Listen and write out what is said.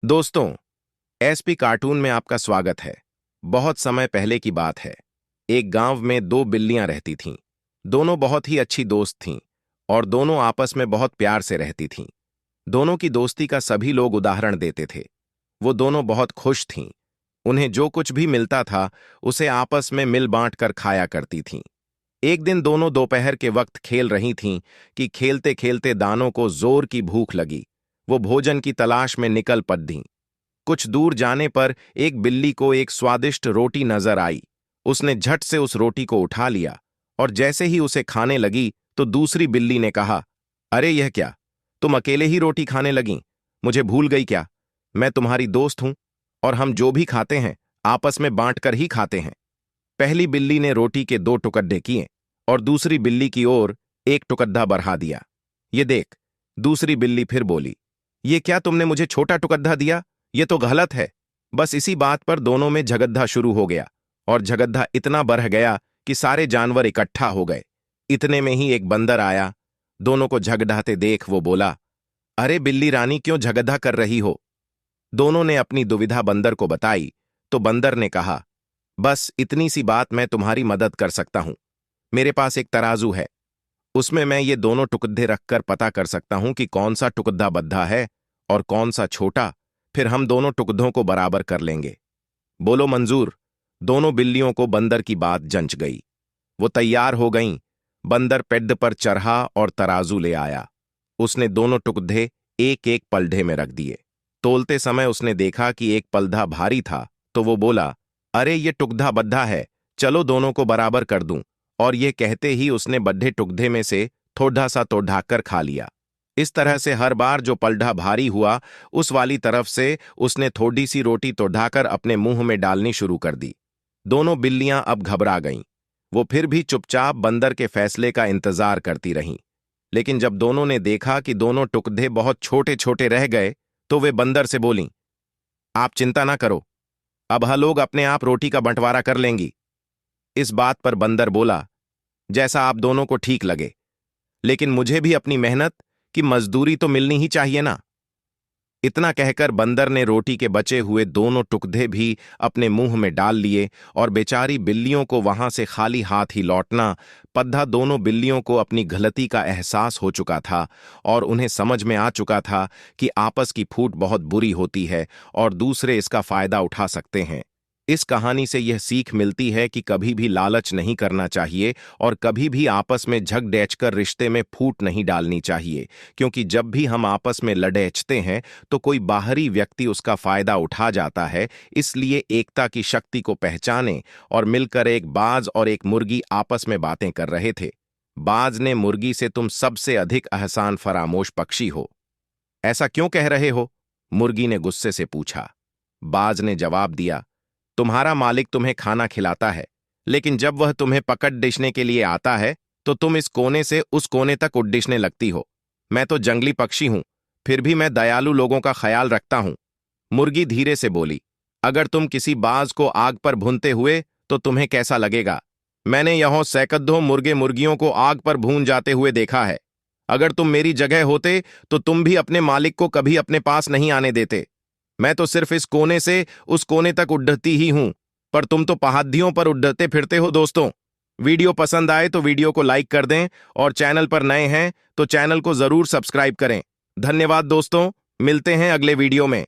दोस्तों, SP cartoon में आपका स्वागत है। बहुत समय पहले की बात है। एक गांव में दो बिल्लियां रहती थीं। दोनों बहुत ही अच्छी दोस्त थीं और दोनों आपस में बहुत प्यार से रहती थीं। दोनों की दोस्ती का सभी लोग उदाहरण देते थे। वो दोनों बहुत खुश थीं। उन्हें जो कुछ भी मिलता था उसे आपस में मिल बांट कर खाया करती थीं। एक दिन दोनों दोपहर के वक्त खेल रही थीं कि खेलते खेलते दानों को जोर की भूख लगी। वो भोजन की तलाश में निकल पड़ीं। कुछ दूर जाने पर एक बिल्ली को एक स्वादिष्ट रोटी नजर आई। उसने झट से उस रोटी को उठा लिया और जैसे ही उसे खाने लगी तो दूसरी बिल्ली ने कहा, अरे यह क्या, तुम अकेले ही रोटी खाने लगीं? मुझे भूल गई क्या? मैं तुम्हारी दोस्त हूं और हम जो भी खाते हैं आपस में बांट कर ही खाते हैं। पहली बिल्ली ने रोटी के दो टुकड़े किए और दूसरी बिल्ली की ओर एक टुकड़ा बढ़ा दिया। ये देख, दूसरी बिल्ली फिर बोली, ये क्या तुमने मुझे छोटा टुकड़ा दिया? ये तो गलत है। बस इसी बात पर दोनों में झगड़ा शुरू हो गया और झगड़ा इतना बढ़ गया कि सारे जानवर इकट्ठा हो गए। इतने में ही एक बंदर आया। दोनों को झगड़ाते देख वो बोला, अरे बिल्ली रानी, क्यों झगड़ा कर रही हो? दोनों ने अपनी दुविधा बंदर को बताई तो बंदर ने कहा, बस इतनी सी बात, मैं तुम्हारी मदद कर सकता हूं। मेरे पास एक तराजू है, उसमें मैं ये दोनों टुकड़े रखकर पता कर सकता हूं कि कौन सा टुकड़ा बद्धा है और कौन सा छोटा। फिर हम दोनों टुकड़ों को बराबर कर लेंगे। बोलो मंजूर? दोनों बिल्लियों को बंदर की बात जंच गई। वो तैयार हो गईं। बंदर पेड़ पर चढ़ा और तराजू ले आया। उसने दोनों टुकड़े एक एक पलढ़े में रख दिए। तोलते समय उसने देखा कि एक पलधा भारी था तो वो बोला, अरे ये टुकड़ा बद्धा है, चलो दोनों को बराबर कर दूं। और ये कहते ही उसने बड्ढे टुकड़े में से थोड़ा सा तो ढाकर खा लिया। इस तरह से हर बार जो पलड़ा भारी हुआ उस वाली तरफ से उसने थोड़ी सी रोटी तो ढाकर अपने मुंह में डालनी शुरू कर दी। दोनों बिल्लियां अब घबरा गईं। वो फिर भी चुपचाप बंदर के फैसले का इंतजार करती रहीं। लेकिन जब दोनों ने देखा कि दोनों टुकड़े बहुत छोटे छोटे रह गए तो वे बंदर से बोलीं, आप चिंता ना करो, अब हम लोग अपने आप रोटी का बंटवारा कर लेंगी। इस बात पर बंदर बोला, जैसा आप दोनों को ठीक लगे, लेकिन मुझे भी अपनी मेहनत की मजदूरी तो मिलनी ही चाहिए ना। इतना कहकर बंदर ने रोटी के बचे हुए दोनों टुकड़े भी अपने मुंह में डाल लिए और बेचारी बिल्लियों को वहां से खाली हाथ ही लौटना पद्धा। दोनों बिल्लियों को अपनी गलती का एहसास हो चुका था और उन्हें समझ में आ चुका था कि आपस की फूट बहुत बुरी होती है और दूसरे इसका फायदा उठा सकते हैं। इस कहानी से यह सीख मिलती है कि कभी भी लालच नहीं करना चाहिए और कभी भी आपस में झगड़ेचकर रिश्ते में फूट नहीं डालनी चाहिए, क्योंकि जब भी हम आपस में लड़ेचते हैं तो कोई बाहरी व्यक्ति उसका फायदा उठा जाता है। इसलिए एकता की शक्ति को पहचानें। और मिलकर एक बाज और एक मुर्गी आपस में बातें कर रहे थे। बाज ने मुर्गी से, तुम सबसे अधिक एहसान फरामोश पक्षी हो। ऐसा क्यों कह रहे हो? मुर्गी ने गुस्से से पूछा। बाज ने जवाब दिया, तुम्हारा मालिक तुम्हें खाना खिलाता है, लेकिन जब वह तुम्हें पकड़ डिशने के लिए आता है तो तुम इस कोने से उस कोने तक उड्डिशने लगती हो। मैं तो जंगली पक्षी हूं, फिर भी मैं दयालु लोगों का ख्याल रखता हूं। मुर्गी धीरे से बोली, अगर तुम किसी बाज को आग पर भूनते हुए तो तुम्हें कैसा लगेगा? मैंने यहां सैकड़ों मुर्गे मुर्गियों को आग पर भून जाते हुए देखा है। अगर तुम मेरी जगह होते तो तुम भी अपने मालिक को कभी अपने पास नहीं आने देते। मैं तो सिर्फ इस कोने से उस कोने तक उड़ती ही हूं, पर तुम तो पहाड़ियों पर उड़ते फिरते हो। दोस्तों, वीडियो पसंद आए तो वीडियो को लाइक कर दें और चैनल पर नए हैं तो चैनल को जरूर सब्सक्राइब करें। धन्यवाद दोस्तों, मिलते हैं अगले वीडियो में।